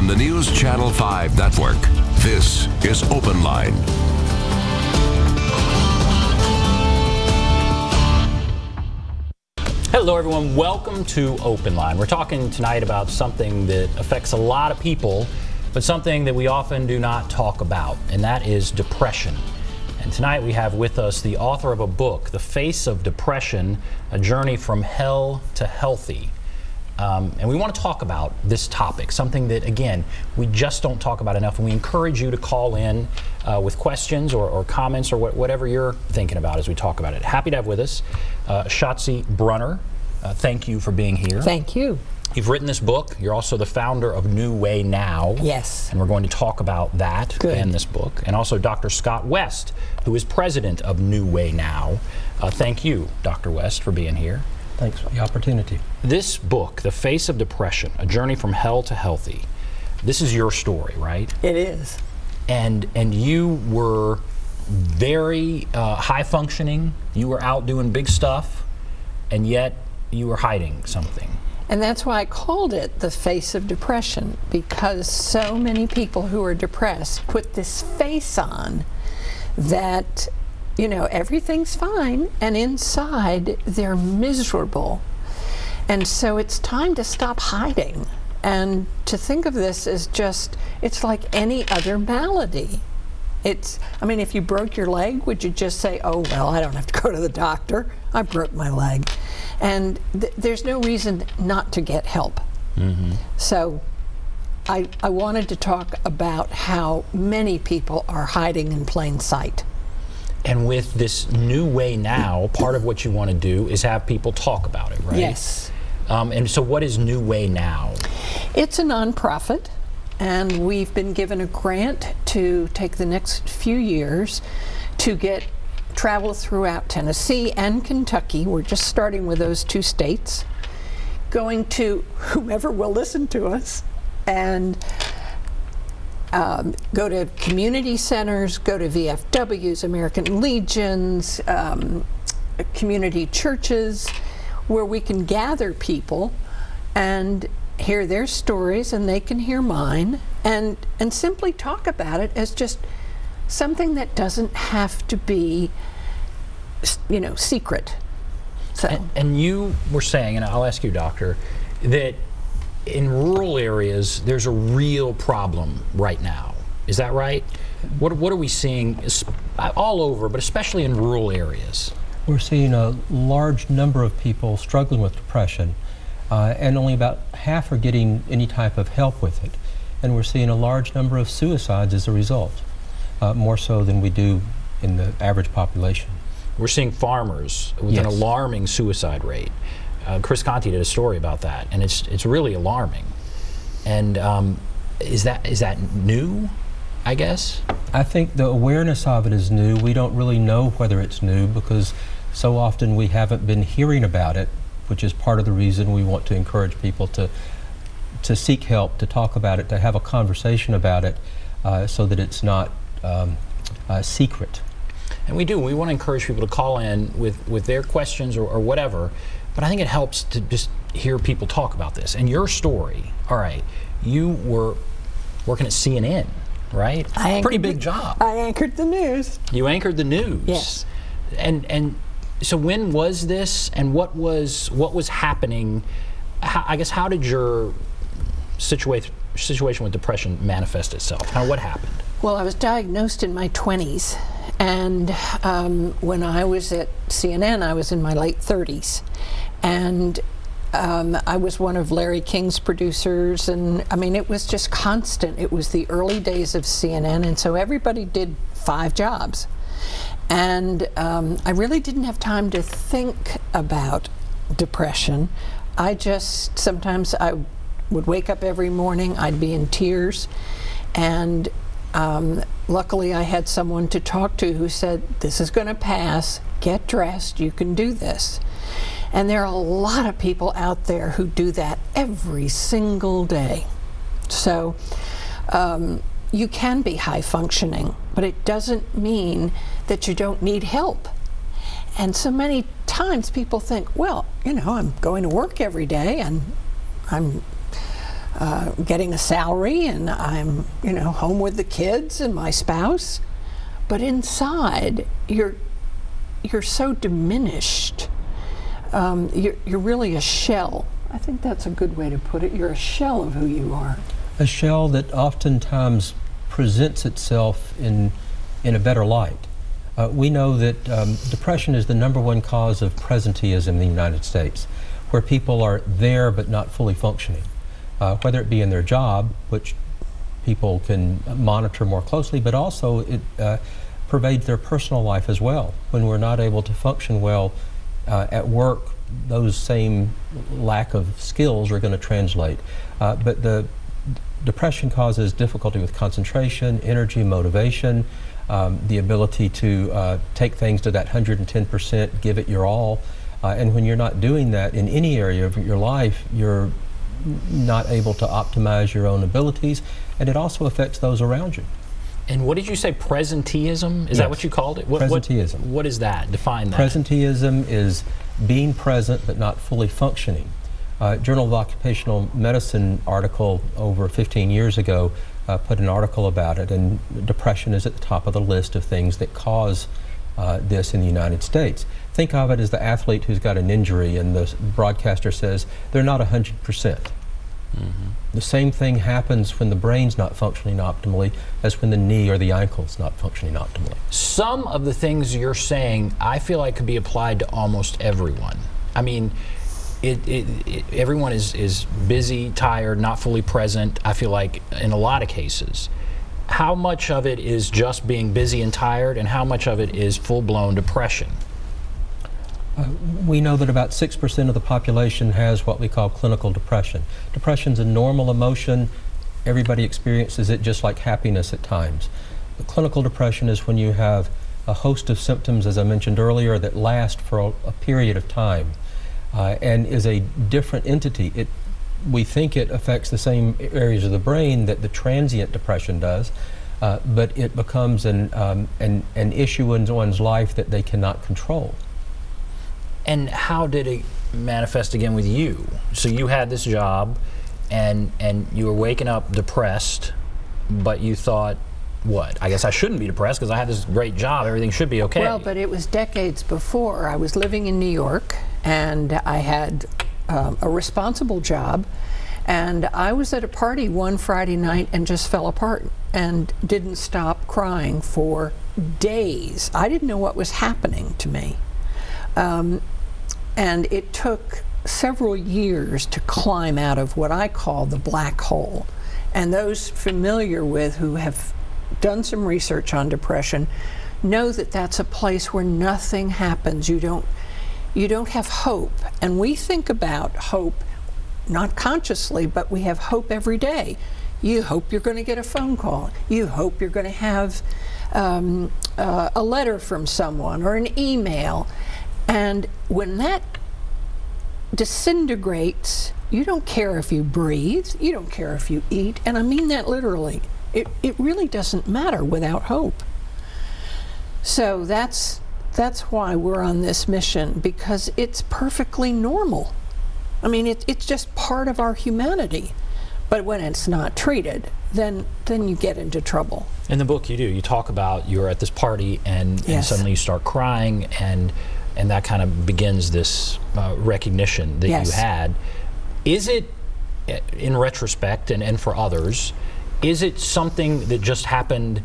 on the News Channel 5 network. This is OpenLine. Hello everyone, welcome to OpenLine. We're talking tonight about something that affects a lot of people, but something that we often do not talk about, and that is depression. And tonight we have with us the author of a book, The Face of Depression, A Journey from Hell to Healthy. And we want to talk about this topic, something that, again, we just don't talk about enough, and we encourage you to call in with questions or comments or whatever you're thinking about as we talk about it. Happy to have with us Schatzie Brunner. Thank you for being here. Thank you. You've written this book. You're also the founder of New Way Now. Yes. And we're going to talk about that Good. in this book. And also Dr. Scott West, who is president of New Way Now. Thank you, Dr. West, for being here. Thanks for the opportunity. This book, The Face of Depression, A Journey from Hell to Healthy, this is your story, right? It is. And you were very high functioning. You were out doing big stuff, and yet you were hiding something. And that's why I called it The Face of Depression, because so many people who are depressed put this face on that, you know, everything's fine, and inside they're miserable. And so it's time to stop hiding and to think of this as just, it's like any other malady. I mean, if you broke your leg, would you just say, oh, well, I don't have to go to the doctor, I broke my leg? And there's no reason not to get help. Mm-hmm. So I wanted to talk about how many people are hiding in plain sight. And with this New Way Now, part of what you want to do is have people talk about it, right? Yes. And so what is New Way Now? It's a nonprofit, and we've been given a grant to take the next few years to travel throughout Tennessee and Kentucky. We're just starting with those two states, going to whomever will listen to us, and go to community centers, go to VFWs, American Legions, community churches, where we can gather people and hear their stories, and they can hear mine, and simply talk about it as just something that doesn't have to be, you know, secret. So. And you were saying, and I'll ask you, Doctor, that in rural areas there's a real problem right now. Is that right? What are we seeing all over, but especially in rural areas? We're seeing a large number of people struggling with depression, and only about half are getting any type of help with it. And we're seeing a large number of suicides as a result, more so than we do in the average population. We're seeing farmers with an alarming suicide rate. Chris Conti did a story about that, and it's really alarming. And is that new, I guess? I think the awareness of it is new. We don't really know whether it's new because so often we haven't been hearing about it, which is part of the reason we want to encourage people to seek help, to talk about it, to have a conversation about it, so that it's not secret. And we want to encourage people to call in with their questions or whatever, but I think it helps to just hear people talk about this. And your story, all right, you were working at CNN, right? Pretty big job. I anchored the news. You anchored the news. Yes. And so when was this, and what was happening? I guess, how did your situation with depression manifest itself? What happened? Well, I was diagnosed in my 20s, and when I was at CNN, I was in my late 30s, and I was one of Larry King's producers, and I mean, it was just constant. It was the early days of CNN, and so everybody did 5 jobs. And I really didn't have time to think about depression. Sometimes I would wake up every morning, I'd be in tears, and luckily I had someone to talk to who said, this is going to pass, get dressed, you can do this. And there are a lot of people out there who do that every single day. So you can be high functioning, but it doesn't mean that you don't need help. And so many times people think, well, you know, I'm going to work every day and I'm getting a salary, and I'm, home with the kids and my spouse. But inside, you're so diminished. You're really a shell. I think that's a good way to put it. You're a shell of who you are. A shell that oftentimes presents itself in a better light. We know that depression is the #1 cause of presenteeism in the United States, where people are there but not fully functioning, whether it be in their job, which people can monitor more closely, but also it pervades their personal life as well. When we're not able to function well at work, those same lack of skills are going to translate. But the depression causes difficulty with concentration, energy, motivation, the ability to take things to that 110%, give it your all. And when you're not doing that in any area of your life, you're not able to optimize your own abilities, and it also affects those around you. And what did you say, presenteeism? Is that what you called it? Presenteeism. What is that? Define that. Presenteeism is being present but not fully functioning. Journal of Occupational Medicine article over 15 years ago put an article about it, and depression is at the top of the list of things that cause this in the United States. Think of it as the athlete who's got an injury and the broadcaster says they're not 100%. The same thing happens when the brain's not functioning optimally as when the knee or the ankle's not functioning optimally. Some of the things you're saying, I feel like could be applied to almost everyone. I mean, everyone is busy, tired, not fully present, I feel like, in a lot of cases. How much of it is just being busy and tired, and how much of it is full-blown depression? We know that about 6% of the population has what we call clinical depression. Depression's a normal emotion. Everybody experiences it just like happiness at times. The clinical depression is when you have a host of symptoms, as I mentioned earlier, that last for a period of time and is a different entity. We think it affects the same areas of the brain that the transient depression does, but it becomes an issue in one's life that they cannot control. And how did it manifest again with you? So you had this job, and you were waking up depressed, but you thought, what? I guess I shouldn't be depressed because I had this great job. Everything should be okay. Well, but it was decades before. I was living in New York, and I had a responsible job, and I was at a party one Friday night and just fell apart and didn't stop crying for days. I didn't know what was happening to me. And it took several years to climb out of what I call the black hole. And those familiar with, who have done some research on depression, know that that's a place where nothing happens. You don't have hope. And we think about hope, not consciously, but we have hope every day. You hope you're going to get a phone call. You hope you're going to have a letter from someone or an email. And when that disintegrates, you don't care if you breathe, you don't care if you eat, and I mean that literally. It really doesn't matter without hope. So that's why we're on this mission, because it's perfectly normal. I mean, it's just part of our humanity. But when it's not treated, then you get into trouble. In the book you do. You talk about you're at this party and suddenly you start crying, and that kind of begins this recognition that you had. Is it, in retrospect and for others, is it something that just happened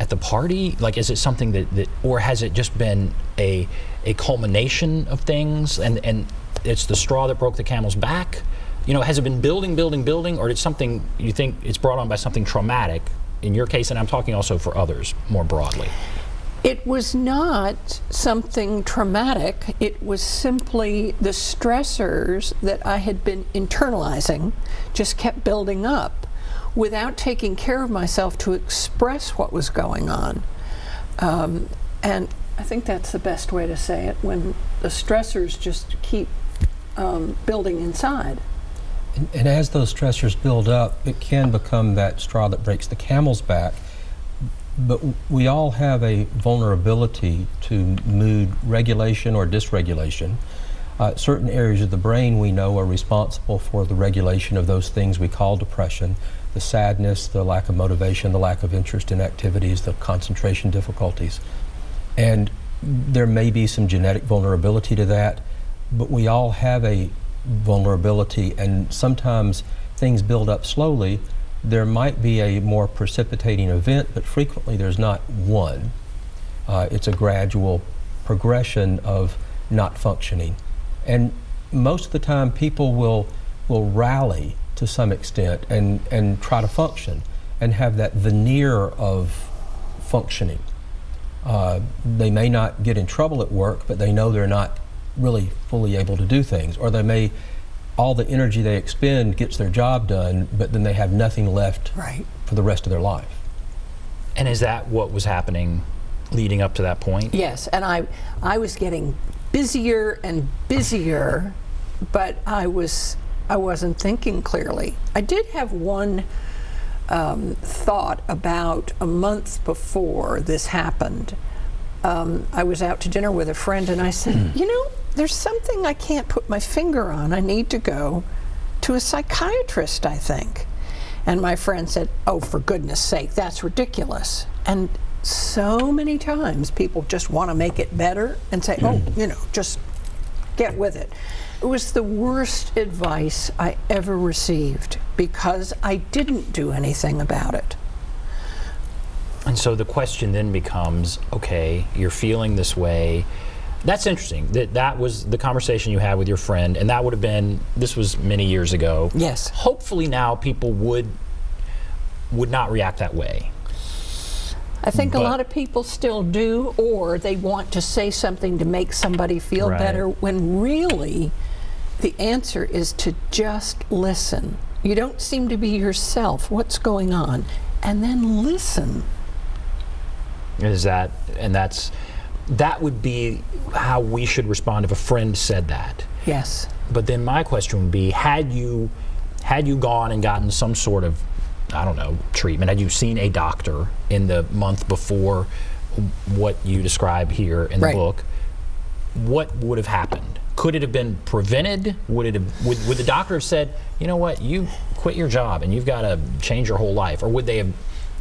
at the party? Like, is it something that or has it just been a culmination of things, and it's the straw that broke the camel's back? You know, has it been building, or did something, you think it's brought on by something traumatic, in your case, and I'm talking also for others more broadly? It was not something traumatic. It was simply the stressors that I had been internalizing just kept building up without taking care of myself to express what was going on. And I think that's the best way to say it, when the stressors just keep building inside. And as those stressors build up, it can become that straw that breaks the camel's back. But we all have a vulnerability to mood regulation or dysregulation. Certain areas of the brain we know are responsible for the regulation of those things we call depression, the sadness, the lack of motivation, the lack of interest in activities, the concentration difficulties. And there may be some genetic vulnerability to that, but we all have a vulnerability, and sometimes things build up slowly. There might be a more precipitating event, but frequently there's not one. It's a gradual progression of not functioning. And most of the time people will rally to some extent and try to function and have that veneer of functioning. They may not get in trouble at work, but they know they're not really fully able to do things, or they may, all the energy they expend gets their job done, but then they have nothing left for the rest of their life. And is that what was happening leading up to that point? Yes, and I was getting busier and busier, but I wasn't thinking clearly. I did have one thought about a month before this happened. I was out to dinner with a friend, and I said, you know, there's something I can't put my finger on. I need to go to a psychiatrist, I think. And my friend said, oh, for goodness sake, that's ridiculous. And so many times people just want to make it better and say, oh, you know, just get with it. It was the worst advice I ever received because I didn't do anything about it. And so the question then becomes, okay, you're feeling this way. That's interesting. That was the conversation you had with your friend, and that would have been, this was many years ago. Yes. Hopefully now people would not react that way. I think a lot of people still do, or they want to say something to make somebody feel better, when really the answer is to just listen. You don't seem to be yourself. What's going on? And then listen. That would be how we should respond if a friend said that. Yes. But then my question would be, had you gone and gotten some sort of, I don't know, treatment, had you seen a doctor in the month before what you describe here in the book, what would have happened? Could it have been prevented? Would the doctor have said, you know what, you quit your job and you've got to change your whole life? Or would they have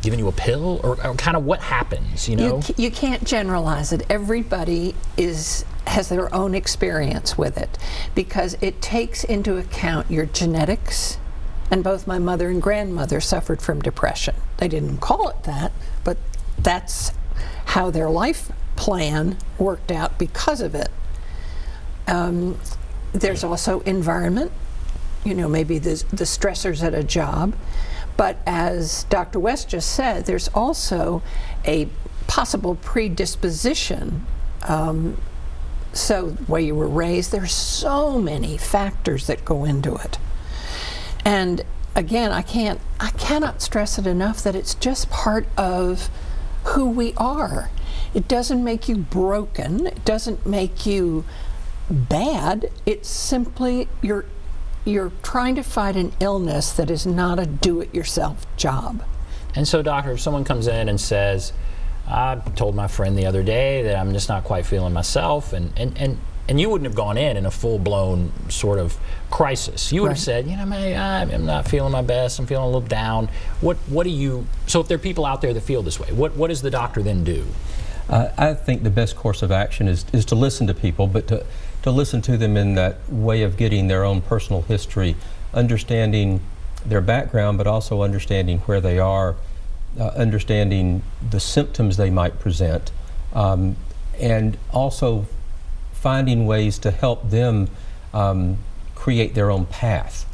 given you a pill? Or kind of what happens, you know? You can't generalize it. Everybody has their own experience with it, because it takes into account your genetics. And both my mother and grandmother suffered from depression. They didn't call it that, but that's how their life plan worked out because of it. There's also environment, you know, maybe the stressors at a job. But as Dr. West just said, there's also a possible predisposition. So the way you were raised, there's so many factors that go into it. And again, I cannot stress it enough that it's just part of who we are. It doesn't make you broken. It doesn't make you bad. It's simply you're trying to fight an illness that is not a do-it-yourself job. And so, doctor, if someone comes in and says, I told my friend the other day that I'm just not quite feeling myself, and you wouldn't have gone in a full-blown sort of crisis. You would have said, you know, I'm not feeling my best, I'm feeling a little down. What do you, so if there are people out there that feel this way, what does the doctor then do? I think the best course of action is to listen to people, but to listen to them in that way of getting their own personal history, understanding their background, but also understanding where they are, understanding the symptoms they might present, and also finding ways to help them create their own path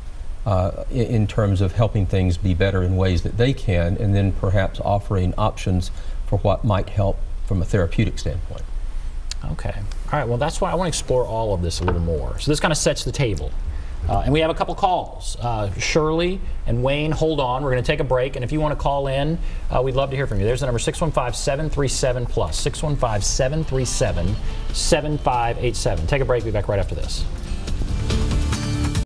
in terms of helping things be better in ways that they can, and then perhaps offering options for what might help from a therapeutic standpoint. Okay. All right. Well, that's why I want to explore all of this a little more. So this kind of sets the table. And we have a couple calls. Shirley and Wayne, hold on. We're going to take a break. And if you want to call in, we'd love to hear from you. There's the number 615-737-PLUS, 615-737-7587. Take a break. We'll be back right after this.